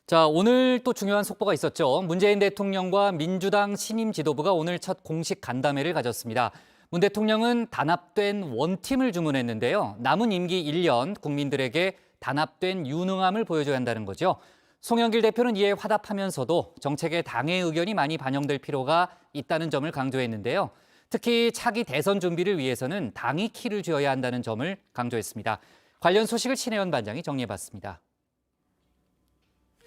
자, 오늘 또 중요한 속보가 있었죠. 문재인 대통령과 민주당 신임 지도부가 오늘 첫 공식 간담회를 가졌습니다. 문 대통령은 단합된 원팀을 주문했는데요. 남은 임기 1년 국민들에게 단합된 유능함을 보여줘야 한다는 거죠. 송영길 대표는 이에 화답하면서도 정책에 당의 의견이 많이 반영될 필요가 있다는 점을 강조했는데요. 특히 차기 대선 준비를 위해서는 당이 키를 쥐어야 한다는 점을 강조했습니다. 관련 소식을 신혜연 반장이 정리해봤습니다.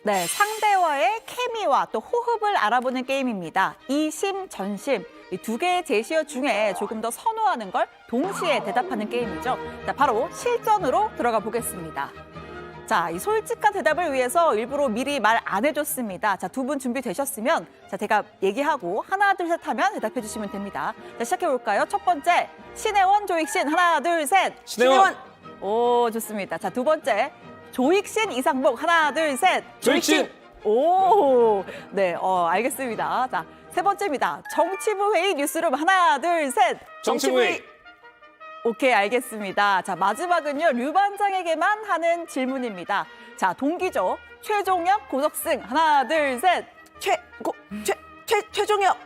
네, 상대와의 케미와 또 호흡을 알아보는 게임입니다. 이심, 전심, 이 두 개의 제시어 중에 조금 더 선호하는 걸 동시에 대답하는 게임이죠. 자, 바로 실전으로 들어가 보겠습니다. 자, 이 솔직한 대답을 위해서 일부러 미리 말 안 해줬습니다. 자, 두 분 준비되셨으면 제가 얘기하고 하나, 둘, 셋 하면 대답해 주시면 됩니다. 자, 시작해볼까요? 첫 번째, 신혜원, 조익신, 하나, 둘, 셋. 신혜원. 오, 좋습니다. 자, 두 번째. 조익신, 이상복, 하나, 둘, 셋. 조익신. 오, 네, 알겠습니다. 자, 세 번째입니다. 정치부 회의 뉴스룸, 하나, 둘, 셋. 정치부 회의. 오케이, 알겠습니다. 자, 마지막은요, 류 반장에게만 하는 질문입니다. 자, 동기죠. 최종혁, 고석승, 하나, 둘, 셋. 최종혁.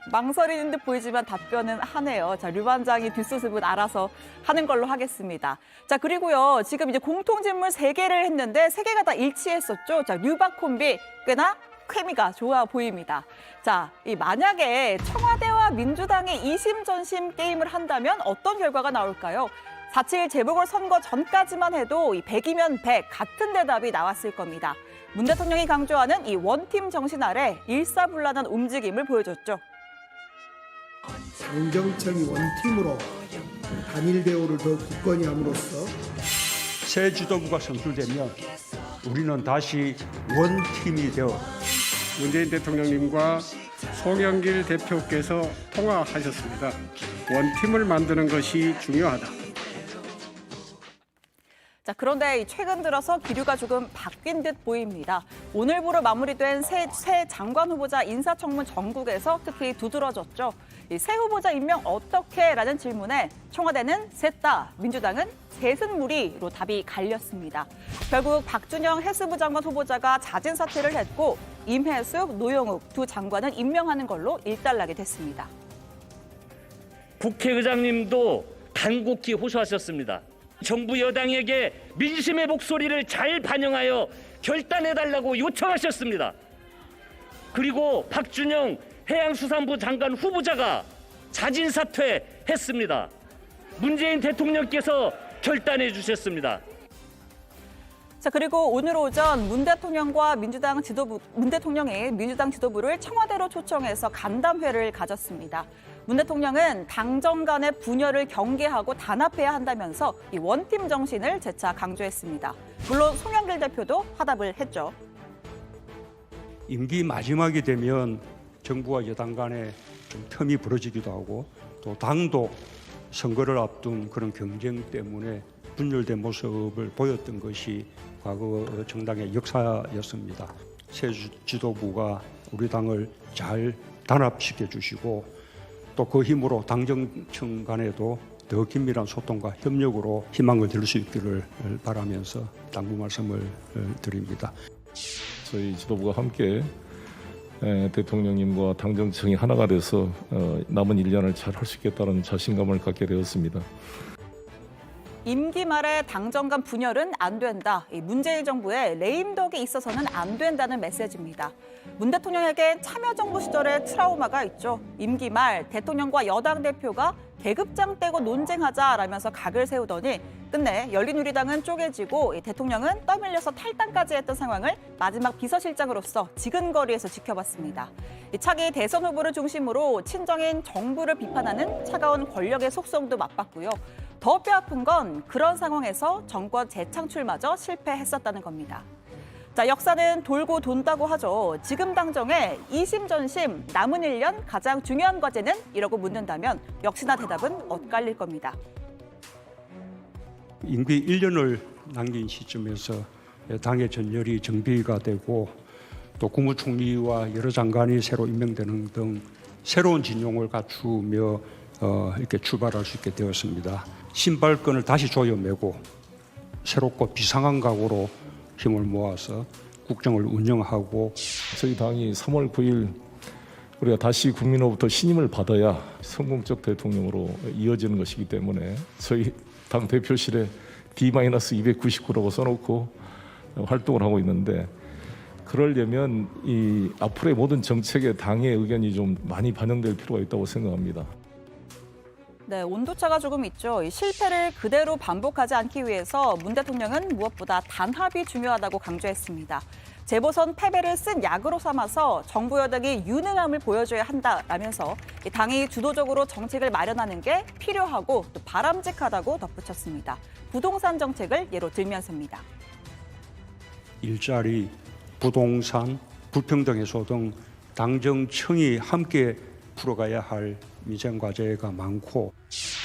망설이는 듯 보이지만 답변은 하네요. 자, 류 반장이 뒷수습은 알아서 하는 걸로 하겠습니다. 자, 그리고요, 지금 이제 공통 질문 3개를 했는데 3개가 다 일치했었죠. 자, 류박 콤비 꽤나 케미가 좋아 보입니다. 자, 만약에 청와대와 민주당의 이심전심 게임을 한다면 어떤 결과가 나올까요? 4.7 재보궐선거 전까지만 해도 100이면 100 같은 대답이 나왔을 겁니다. 문 대통령이 강조하는 이 원팀 정신 아래 일사불란한 움직임을 보여줬죠. 당정청이 원팀으로 단일 대우를 더 굳건히 함으로써 새 지도부가 선출되면 우리는 다시 원팀이 되어 문재인 대통령님과 송영길 대표께서 통화하셨습니다. 원팀을 만드는 것이 중요하다. 자, 그런데 최근 들어서 기류가 조금 바뀐 듯 보입니다. 오늘부로 마무리된 새 장관 후보자 인사청문 전국에서 특히 두드러졌죠. 이 새 후보자 임명 어떻게? 라는 질문에 청와대는 셋다, 민주당은 셋은 무리로 답이 갈렸습니다. 결국 박준영 해수부 장관 후보자가 자진 사퇴를 했고 임혜숙, 노영욱 두 장관은 임명하는 걸로 일단락이 됐습니다. 국회의장님도 간곡히 호소하셨습니다. 정부 여당에게 민심의 목소리를 잘 반영하여 결단해달라고 요청하셨습니다. 그리고 박준영 해양수산부 장관 후보자가 자진 사퇴했습니다. 문재인 대통령께서 결단해 주셨습니다. 자, 그리고 오늘 오전 문 대통령이 민주당 지도부를 청와대로 초청해서 간담회를 가졌습니다. 문 대통령은 당정 간의 분열을 경계하고 단합해야 한다면서 이 원팀 정신을 재차 강조했습니다. 물론 송영길 대표도 화답을 했죠. 임기 마지막이 되면 정부와 여당 간에 좀 틈이 벌어지기도 하고 또 당도 선거를 앞둔 그런 경쟁 때문에 분열된 모습을 보였던 것이 과거 정당의 역사였습니다. 새 지도부가 우리 당을 잘 단합시켜 주시고 또 그 힘으로 당정청 간에도 더 긴밀한 소통과 협력으로 희망을 드릴 수 있기를 바라면서 당부 말씀을 드립니다. 저희 지도부가 함께 대통령님과 당정청이 하나가 돼서 남은 1년을 잘 할 수 있겠다는 자신감을 갖게 되었습니다. 임기 말에 당정 간 분열은 안 된다. 이 문재인 정부의 레임덕이 있어서는 안 된다는 메시지입니다. 문 대통령에게 참여정부 시절의 트라우마가 있죠. 임기 말 대통령과 여당 대표가 계급장 떼고 논쟁하자라면서 각을 세우더니 끝내 열린우리당은 쪼개지고 대통령은 떠밀려서 탈당까지 했던 상황을 마지막 비서실장으로서 지근거리에서 지켜봤습니다. 차기 대선 후보를 중심으로 친정인 정부를 비판하는 차가운 권력의 속성도 맛봤고요. 더 뼈아픈 건 그런 상황에서 정권 재창출마저 실패했었다는 겁니다. 자, 역사는 돌고 돈다고 하죠. 지금 당정의 이심전심 남은 1년 가장 중요한 과제는? 이라고 묻는다면 역시나 대답은 엇갈릴 겁니다. 임기 1년을 남긴 시점에서 당의 전열이 정비가 되고 또 국무총리와 여러 장관이 새로 임명되는 등 새로운 진용을 갖추며 이렇게 출발할 수 있게 되었습니다. 신발끈을 다시 조여매고 새롭고 비상한 각오로 힘을 모아서 국정을 운영하고 저희 당이 3월 9일 우리가 다시 국민으로부터 신임을 받아야 성공적 대통령으로 이어지는 것이기 때문에 저희 당 대표실에 D-299라고 써놓고 활동을 하고 있는데, 그러려면 이 앞으로의 모든 정책에 당의 의견이 좀 많이 반영될 필요가 있다고 생각합니다. 네, 온도차가 조금 있죠. 이 실패를 그대로 반복하지 않기 위해서 문 대통령은 무엇보다 단합이 중요하다고 강조했습니다. 재보선 패배를 쓴 약으로 삼아서 정부 여당이 유능함을 보여줘야 한다라면서 이 당이 주도적으로 정책을 마련하는 게 필요하고 또 바람직하다고 덧붙였습니다. 부동산 정책을 예로 들면서입니다. 일자리, 부동산, 불평등 해소 등 당정청이 함께 풀어가야 할 민생 과제가 많고,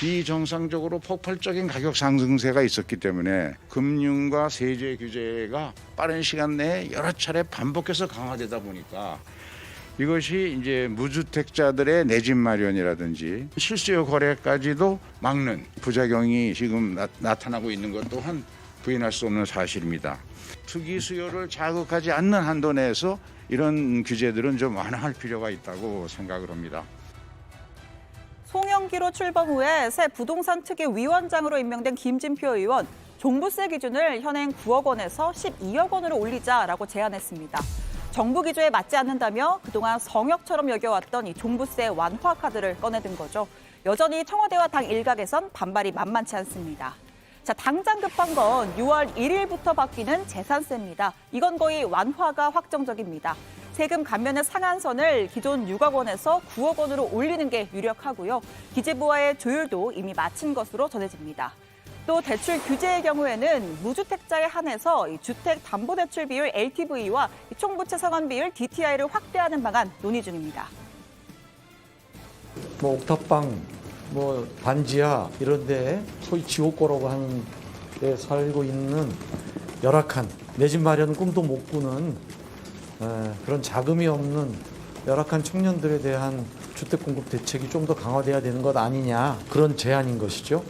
비정상적으로 폭발적인 가격 상승세가 있었기 때문에 금융과 세제 규제가 빠른 시간 내에 여러 차례 반복해서 강화되다 보니까 이것이 이제 무주택자들의 내 집 마련이라든지 실수요 거래까지도 막는 부작용이 지금 나타나고 있는 것 또한 부인할 수 없는 사실입니다. 투기 수요를 자극하지 않는 한도 내에서 이런 규제들은 좀 완화할 필요가 있다고 생각을 합니다. 송영기로 출범 후에 새 부동산 특위 위원장으로 임명된 김진표 의원, 종부세 기준을 현행 9억 원에서 12억 원으로 올리자라고 제안했습니다. 정부 기조에 맞지 않는다며 그동안 성역처럼 여겨왔던 이 종부세 완화 카드를 꺼내든 거죠. 여전히 청와대와 당 일각에선 반발이 만만치 않습니다. 자, 당장 급한 건 6월 1일부터 바뀌는 재산세입니다. 이건 거의 완화가 확정적입니다. 세금 감면의 상한선을 기존 6억 원에서 9억 원으로 올리는 게 유력하고요. 기재부와의 조율도 이미 마친 것으로 전해집니다. 또 대출 규제의 경우에는 무주택자에 한해서 주택담보대출 비율 LTV와 총부채 상환 비율 DTI를 확대하는 방안 논의 중입니다. 뭐 옥탑방, 뭐 반지하 이런 데 소위 지옥고라고 하는 데 살고 있는 열악한, 내 집 마련 꿈도 못 꾸는 그런 자금이 없는 열악한 청년들에 대한 주택 공급 대책이 좀 더 강화돼야 되는 것 아니냐, 그런 제안인 것이죠.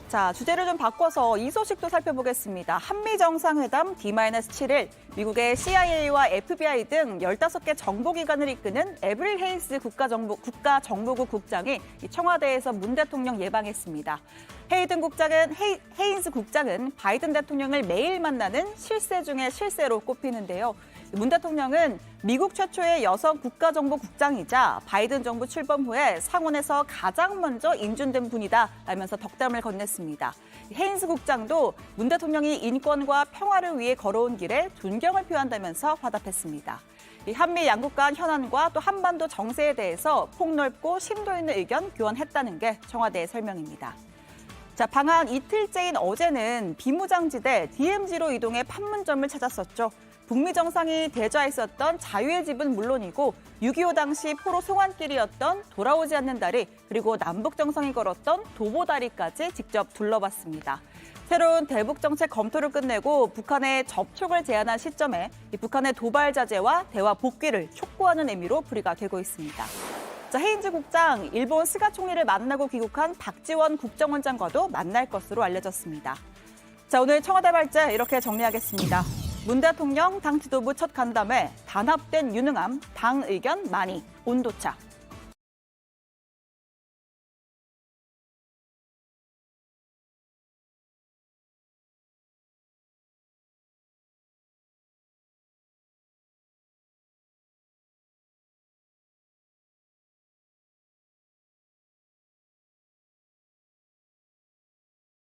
자, 주제를 좀 바꿔서 이 소식도 살펴보겠습니다. 한미 정상회담 D-7일, 미국의 CIA와 FBI 등 15개 정보기관을 이끄는 에브릴 헤인스 국가정보국 국장이 청와대에서 문 대통령 예방했습니다. 헤인스 국장은 바이든 대통령을 매일 만나는 실세 중의 실세로 꼽히는데요. 문 대통령은 미국 최초의 여성 국가정보국장이자 바이든 정부 출범 후에 상원에서 가장 먼저 인준된 분이다 라면서 덕담을 건넸습니다. 헤인스 국장도 문 대통령이 인권과 평화를 위해 걸어온 길에 존경을 표한다면서 화답했습니다. 한미 양국 간 현안과 또 한반도 정세에 대해서 폭넓고 심도 있는 의견 교환했다는 게 청와대의 설명입니다. 자, 방한 이틀째인 어제는 비무장지대 DMZ로 이동해 판문점을 찾았었죠. 북미 정상이 대좌했었던 자유의 집은 물론이고 6.25 당시 포로 송환길이었던 돌아오지 않는 다리, 그리고 남북 정상이 걸었던 도보다리까지 직접 둘러봤습니다. 새로운 대북 정책 검토를 끝내고 북한의 접촉을 제한한 시점에 이 북한의 도발 자제와 대화 복귀를 촉구하는 의미로 풀이가 되고 있습니다. 자, 헤인즈 국장, 일본 스가 총리를 만나고 귀국한 박지원 국정원장과도 만날 것으로 알려졌습니다. 자, 오늘 청와대 발제 이렇게 정리하겠습니다. 문 대통령 당 지도부 첫 간담회, 단합된 유능함, 당 의견 많이, 온도차.